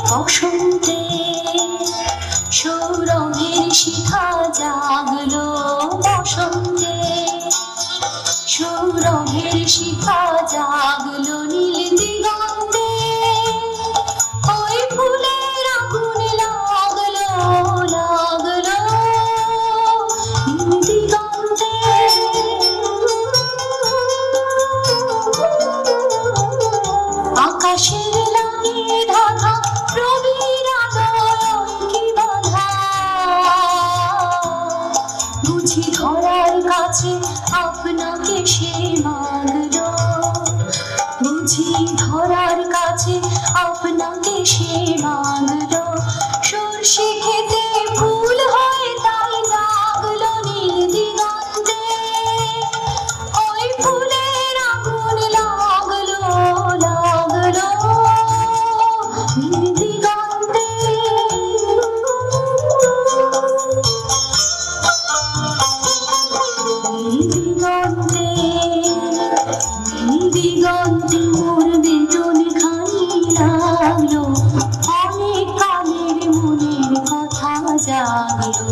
বসন্তে সৌরভের শিখা জাগলো, বসন্তে সৌরভের শিখা জাগলো, নীল দিগন্তে ওই ফুলের আগুন লাগলো, লাগলো নীল দিগন্তে। আকাশের লাগে ধাঁধা রবির আলোয় কি বাধা, বুঝি ধরার কাছে আপনাকে সে মাগলো, বুঝি ধরার কাছে আপনাকে সে মাগলো। সর্ষে খেতে ফুল হয় তাই জাগলো নীল দিগন্তে, ওই ফুলের আগুন লাগলো, লাগলো নীল দিগন্তে। নীল দিগন্তে, নীল দিগন্তে মোর বেদন খানি লাগলো, অনেক কালের মনের কথা জাগলো।